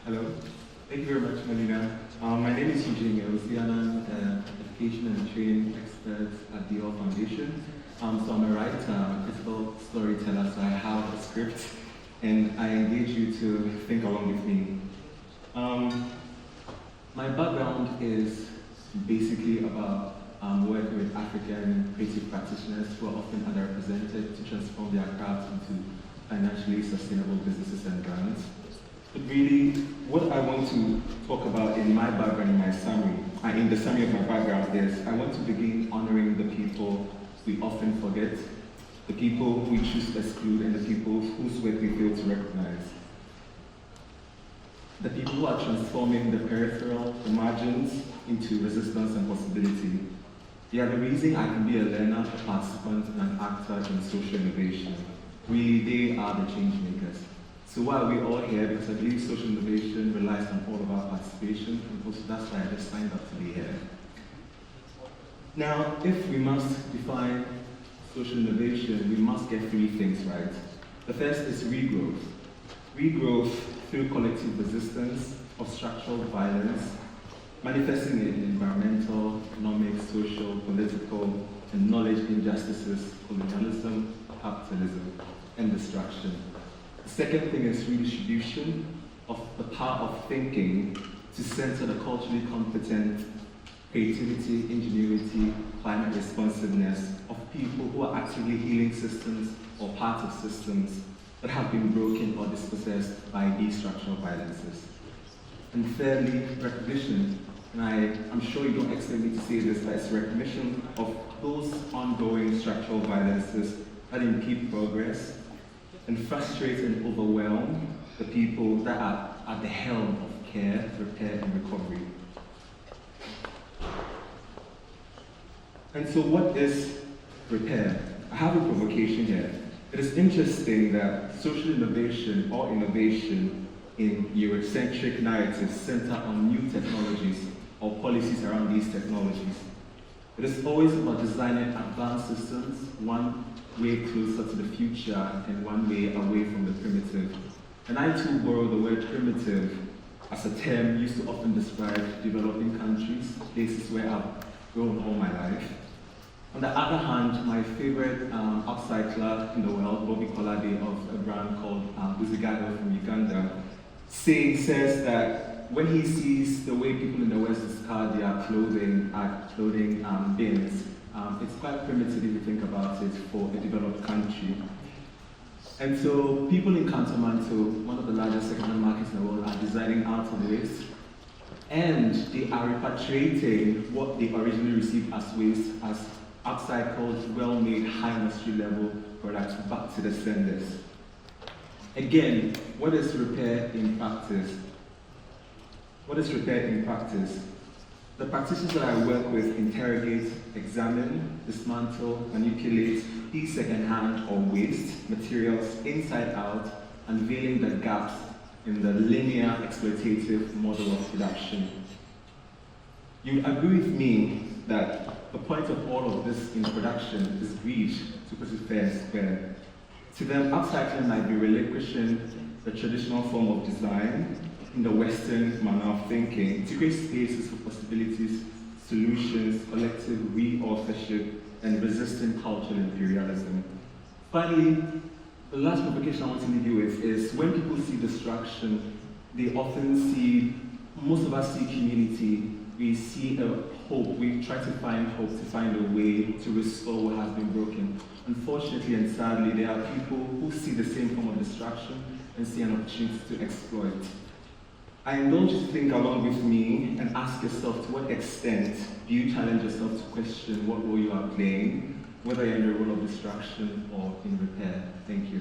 Hello. Thank you very much, Malina. My name is Eugene, Ewusi-Annan, education and training expert at the All Foundation. So I'm a writer, I'm a critical storyteller, so I have a script, and I engage you to think along with me. My background is basically about working with African creative practitioners who are often underrepresented to transform their craft into financially sustainable businesses and brands. But really, what I want to talk about in my background, in my summary, in the summary of my background is, I want to begin honoring the people we often forget, the people we choose to exclude, and the people whose work we fail to recognize. The people who are transforming the peripheral, the margins, into resistance and possibility. They are the reason I can be a learner, a participant, and an actor in social innovation. Really, they are the change makers. So why are we all here? Because I believe social innovation relies on all of our participation, and also that's why I just signed up to be here. Now, if we must define social innovation, we must get three things right. The first is regrowth. Regrowth through collective resistance of structural violence, manifesting in environmental, economic, social, political, and knowledge injustices, colonialism, capitalism, and destruction. The second thing is redistribution of the power of thinking to center the culturally competent creativity, ingenuity, climate responsiveness of people who are actively healing systems or part of systems that have been broken or dispossessed by these structural violences. And thirdly, recognition. And I'm sure you don't expect me to say this, but it's recognition of those ongoing structural violences that impede progress and frustrate and overwhelm the people that are at the helm of care, repair, and recovery. And so what is repair? I have a provocation here. It is interesting that social innovation or innovation in Eurocentric narratives center on new technologies or policies around these technologies. It is always about designing advanced systems, one way closer to the future and one way away from the primitive. And I too borrow the word primitive as a term used to often describe developing countries, places where I've grown all my life. On the other hand, my favorite upcycler in the world, Bobby Colade of a brand called Ewusi-Annan from Uganda, says that when he sees the way people in the West discard their clothing at clothing bins, it's quite primitive if you think about it for a developed country. And so people in Kantamanto, one of the largest second-hand markets in the world, are designing out of waste, and they are repatriating what they originally received as waste as upcycled, well-made, high industry level products back to the senders. Again, what is repair in practice? What is repair in practice? The practitioners that I work with interrogate, examine, dismantle, manipulate these second-hand or waste materials inside out, unveiling the gaps in the linear exploitative model of production. You agree with me that the point of all of this in production is greed, to put it fair and square. To them, upcycling might be relinquishing the traditional form of design in the Western manner of thinking to create spaces for possibilities, solutions, collective re-authorship, and resistant cultural imperialism. Finally, the last provocation I want to leave you with is when people see destruction, they often see, most of us see community, we see a hope, we try to find hope, to find a way to restore what has been broken. Unfortunately and sadly, there are people who see the same form of destruction and see an opportunity to exploit. I indulge you to think along with me and ask yourself to what extent do you challenge yourself to question what role you are playing, whether you're in the role of destruction or in repair. Thank you.